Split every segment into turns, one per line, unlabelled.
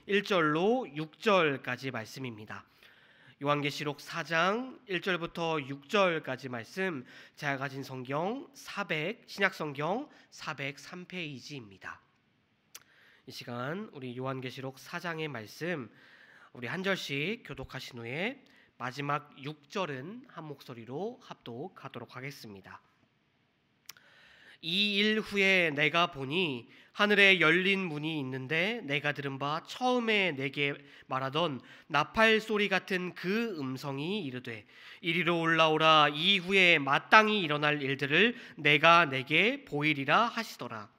1절로 6절까지 말씀입니다. 요한계시록 4장 1절부터 6절까지 말씀, 제가 가진 성경 신약성경 403페이지입니다. 이 시간 우리 요한계시록 4장의 말씀 우리 한 절씩 교독하신 후에 마지막 6절은 한 목소리로 합독하도록 하겠습니다. 이 일 후에 내가 보니 하늘에 열린 문이 있는데 내가 들은 바 처음에 내게 말하던 나팔 소리 같은 그 음성이 이르되 이리로 올라오라. 이후에 마땅히 일어날 일들을 내가 내게 보이리라 하시더라.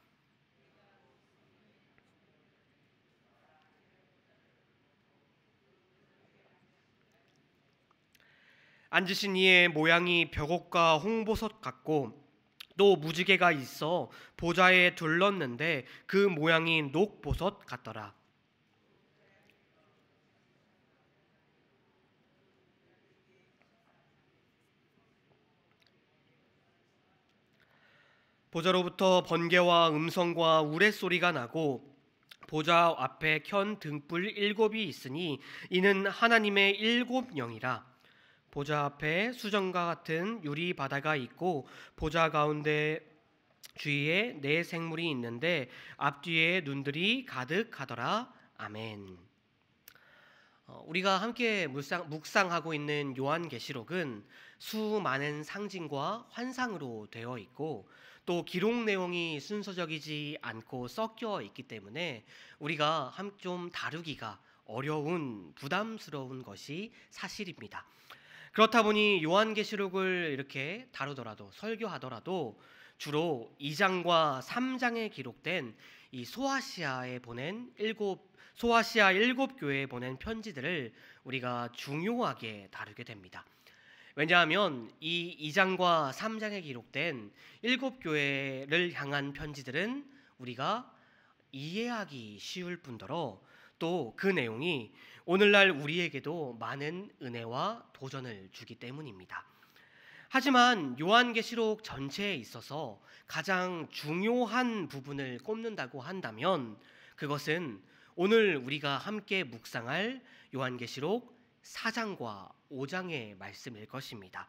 앉으신 이의 모양이 벽옥과 홍보석 같고 또 무지개가 있어 보좌에 둘렀는데 그 모양이 녹보석 같더라. 보좌로부터 번개와 음성과 우레소리가 나고 보좌 앞에 켠 등불 7이 있으니 이는 하나님의 7 영이라. 보좌 앞에 수정과 같은 유리 바다가 있고 보좌 가운데 주위에 4 생물이 있는데 앞뒤에 눈들이 가득하더라. 아멘. 우리가 함께 묵상하고 있는 요한계시록은 수많은 상징과 환상으로 되어 있고 또 기록 내용이 순서적이지 않고 섞여 있기 때문에 우리가 좀 다루기가 어려운 부담스러운 것이 사실입니다. 그렇다 보니 요한계시록을 이렇게 다루더라도 설교하더라도 주로 2장과 3장에 기록된 이 소아시아 7교회에 보낸 편지들을 우리가 중요하게 다루게 됩니다. 왜냐하면 이 2장과 3장에 기록된 7교회를 향한 편지들은 우리가 이해하기 쉬울 뿐더러 또 그 내용이 오늘날 우리에게도 많은 은혜와 도전을 주기 때문입니다. 하지만 요한계시록 전체에 있어서 가장 중요한 부분을 꼽는다고 한다면 그것은 오늘 우리가 함께 묵상할 요한계시록 4장과 5장의 말씀일 것입니다.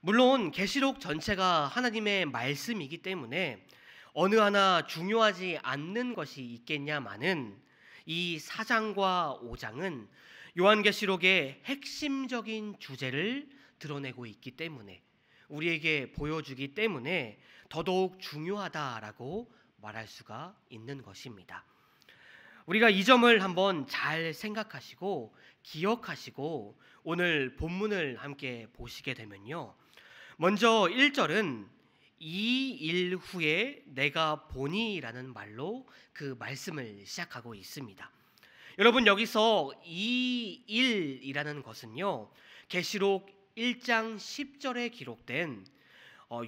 물론 계시록 전체가 하나님의 말씀이기 때문에 어느 하나 중요하지 않는 것이 있겠냐마는 이 4장과 5장은 요한계시록의 핵심적인 주제를 드러내고 있기 때문에 우리에게 보여주기 때문에 더더욱 중요하다라고 말할 수가 있는 것입니다. 우리가 이 점을 한번 잘 생각하시고 기억하시고 오늘 본문을 함께 보시게 되면요. 먼저 1절은 이 일 후에 내가 보니라는 말로 그 말씀을 시작하고 있습니다. 여러분, 여기서 이 일이라는 것은요, 계시록 1장 10절에 기록된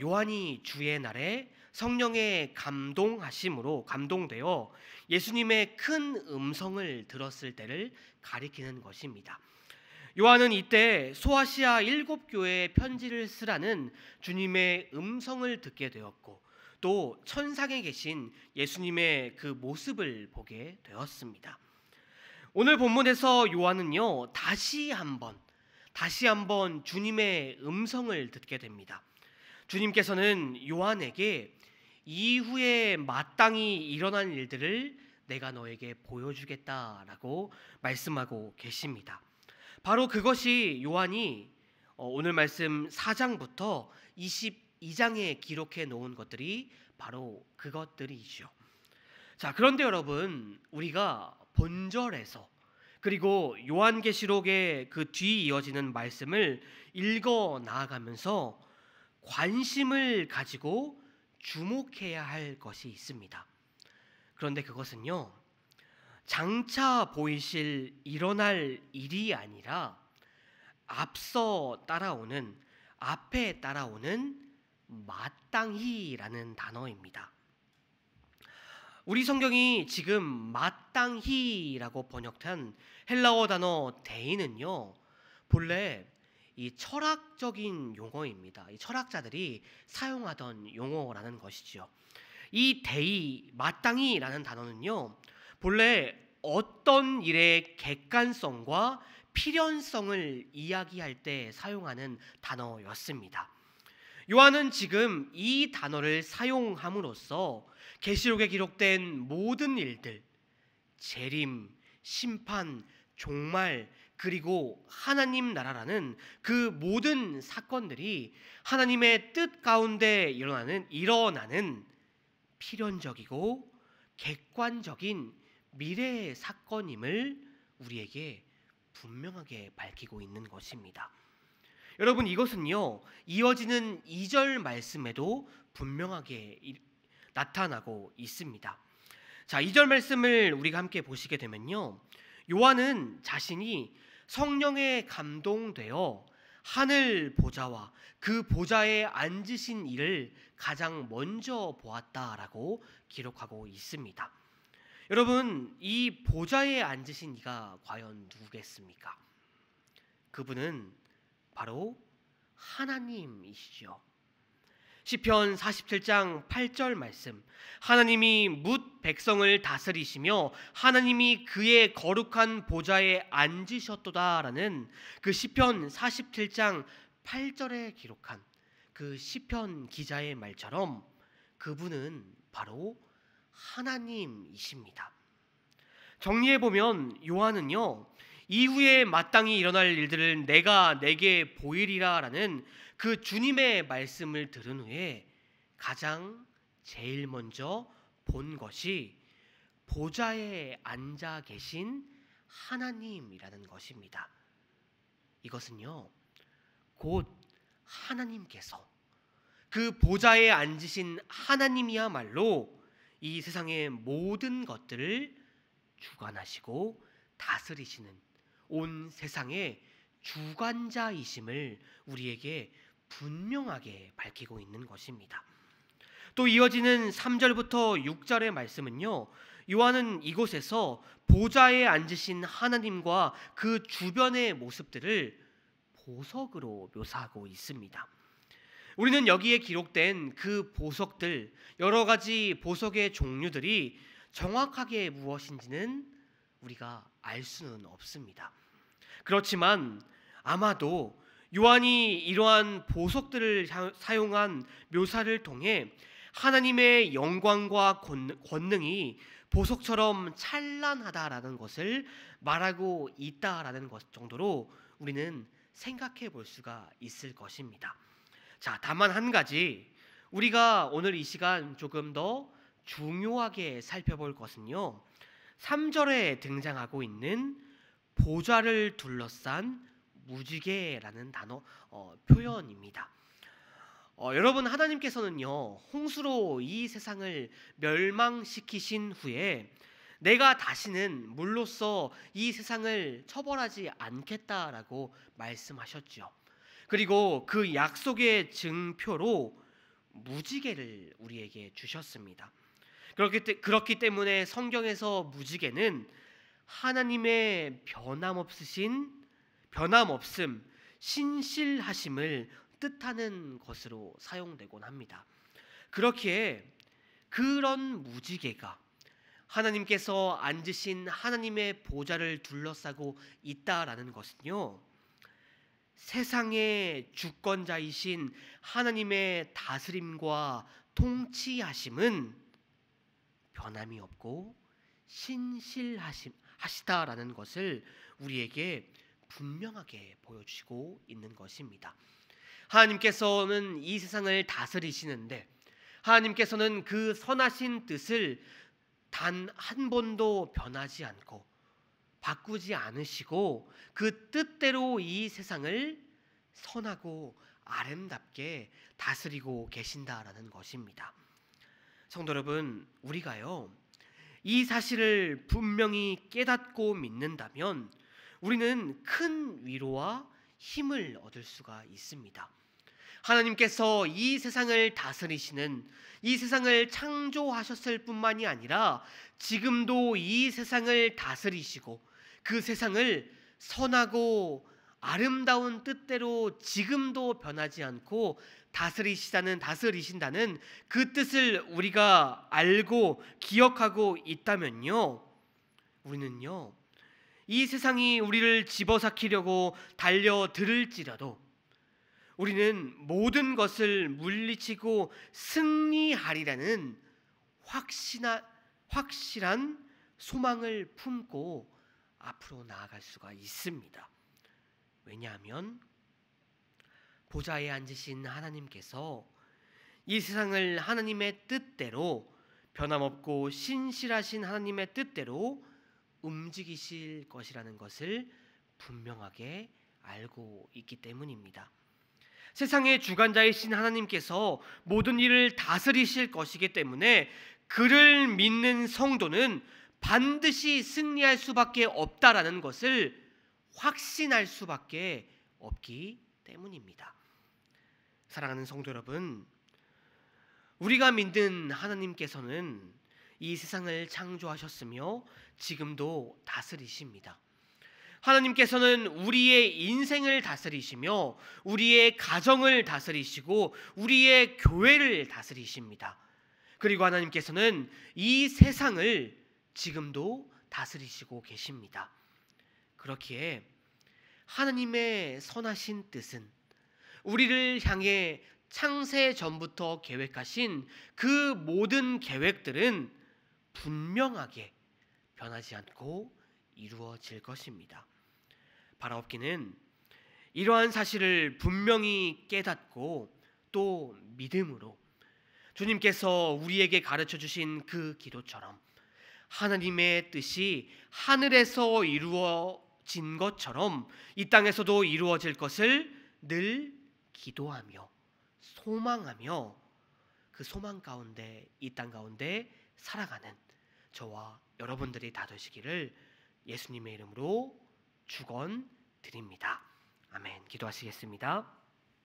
요한이 주의 날에 성령의 감동되어 예수님의 큰 음성을 들었을 때를 가리키는 것입니다. 요한은 이때 소아시아 7교회에 편지를 쓰라는 주님의 음성을 듣게 되었고 또 천상에 계신 예수님의 그 모습을 보게 되었습니다. 오늘 본문에서 요한은요 다시 한번 주님의 음성을 듣게 됩니다. 주님께서는 요한에게 이후에 마땅히 일어난 일들을 내가 너에게 보여주겠다라고 말씀하고 계십니다. 바로 그것이 요한이 오늘 말씀 4장부터 22장에 기록해 놓은 것들이 바로 그것들이죠. 자, 그런데 여러분, 우리가 본절에서 그리고 요한계시록의 그 뒤 이어지는 말씀을 읽어 나아가면서 관심을 가지고 주목해야 할 것이 있습니다. 그런데 그것은요, 장차 보이실 일어날 일이 아니라 앞에 따라오는 마땅히라는 단어입니다. 우리 성경이 지금 마땅히라고 번역한 헬라어 단어 데이는요, 본래 이 철학적인 용어입니다. 이 철학자들이 사용하던 용어라는 것이지요. 이 데이, 마땅히라는 단어는요, 본래 어떤 일의 객관성과 필연성을 이야기할 때 사용하는 단어였습니다. 요한은 지금 이 단어를 사용함으로써 계시록에 기록된 모든 일들, 재림, 심판, 종말, 그리고 하나님 나라라는 그 모든 사건들이 하나님의 뜻 가운데 일어나는 필연적이고 객관적인 미래의 사건임을 우리에게 분명하게 밝히고 있는 것입니다. 여러분, 이것은요, 이어지는 2절 말씀에도 분명하게 나타나고 있습니다. 자, 2절 말씀을 우리가 함께 보시게 되면요, 요한은 자신이 성령에 감동되어 하늘 보좌와 그 보좌에 앉으신 이를 가장 먼저 보았다라고 기록하고 있습니다. 여러분, 이 보좌에 앉으신 이가 과연 누구겠습니까? 그분은 바로 하나님이시죠. 시편 47장 8절 말씀, 하나님이 뭇 백성을 다스리시며 하나님이 그의 거룩한 보좌에 앉으셨도다라는 그 시편 47장 8절에 기록한 그 시편 기자의 말처럼 그분은 바로 하나님이십니다. 정리해보면 요한은요, 이후에 마땅히 일어날 일들을 내가 내게 보이리라라는 그 주님의 말씀을 들은 후에 가장 제일 먼저 본 것이 보좌에 앉아 계신 하나님이라는 것입니다. 이것은요, 곧 하나님께서, 그 보좌에 앉으신 하나님이야말로 이 세상의 모든 것들을 주관하시고 다스리시는 온 세상의 주관자이심을 우리에게 분명하게 밝히고 있는 것입니다. 또 이어지는 3절부터 6절의 말씀은요, 요한은 이곳에서 보좌에 앉으신 하나님과 그 주변의 모습들을 보석으로 묘사하고 있습니다. 우리는 여기에 기록된 그 보석들, 여러 가지 보석의 종류들이 정확하게 무엇인지는 우리가 알 수는 없습니다. 그렇지만 아마도 요한이 이러한 보석들을 사용한 묘사를 통해 하나님의 영광과 권능이 보석처럼 찬란하다라는 것을 말하고 있다라는 것 정도로 우리는 생각해 볼 수가 있을 것입니다. 자, 다만 한 가지 우리가 오늘 이 시간 조금 더 중요하게 살펴볼 것은요, 3절에 등장하고 있는 보좌를 둘러싼 무지개라는 단어 표현입니다. 여러분, 하나님께서는요, 홍수로 이 세상을 멸망시키신 후에 내가 다시는 물로써 이 세상을 처벌하지 않겠다라고 말씀하셨죠. 그리고 그 약속의 증표로 무지개를 우리에게 주셨습니다. 그렇기 때문에 성경에서 무지개는 하나님의 변함없음, 신실하심을 뜻하는 것으로 사용되곤 합니다. 그렇기에 그런 무지개가 하나님께서 앉으신 하나님의 보좌를 둘러싸고 있다라는 것은요, 세상의 주권자이신 하나님의 다스림과 통치하심은 변함이 없고 신실하시다라는 것을 우리에게 분명하게 보여주시고 있는 것입니다. 하나님께서는 이 세상을 다스리시는데 하나님께서는 그 선하신 뜻을 단 한 번도 변하지 않고 바꾸지 않으시고 그 뜻대로 이 세상을 선하고 아름답게 다스리고 계신다라는 것입니다. 성도 여러분, 우리가요, 이 사실을 분명히 깨닫고 믿는다면 우리는 큰 위로와 힘을 얻을 수가 있습니다. 하나님께서 이 세상을 다스리시는, 이 세상을 창조하셨을 뿐만이 아니라 지금도 이 세상을 다스리시고 그 세상을 선하고 아름다운 뜻대로 지금도 변하지 않고 다스리신다는 그 뜻을 우리가 알고 기억하고 있다면요, 우리는요, 이 세상이 우리를 집어삼키려고 달려들을지라도 우리는 모든 것을 물리치고 승리하리라는 확실한 소망을 품고 앞으로 나아갈 수가 있습니다. 왜냐하면 보좌에 앉으신 하나님께서 이 세상을 하나님의 뜻대로, 변함없고 신실하신 하나님의 뜻대로 움직이실 것이라는 것을 분명하게 알고 있기 때문입니다. 세상의 주관자이신 하나님께서 모든 일을 다스리실 것이기 때문에 그를 믿는 성도는 반드시 승리할 수밖에 없다라는 것을 확신할 수밖에 없기 때문입니다. 사랑하는 성도 여러분, 우리가 믿는 하나님께서는 이 세상을 창조하셨으며 지금도 다스리십니다. 하나님께서는 우리의 인생을 다스리시며 우리의 가정을 다스리시고 우리의 교회를 다스리십니다. 그리고 하나님께서는 이 세상을 지금도 다스리시고 계십니다. 그렇기에 하나님의 선하신 뜻은 우리를 향해 창세 전부터 계획하신 그 모든 계획들은 분명하게 변하지 않고 이루어질 것입니다. 바라옵기는 이러한 사실을 분명히 깨닫고 또 믿음으로 주님께서 우리에게 가르쳐 주신 그 기도처럼 하나님의 뜻이 하늘에서 이루어진 것처럼 이 땅에서도 이루어질 것을 늘 기도하며 소망하며 그 소망 가운데 이 땅 가운데 살아가는 저와 여러분들이 다 되시기를 예수님의 이름으로 축원드립니다. 아멘. 기도하시겠습니다.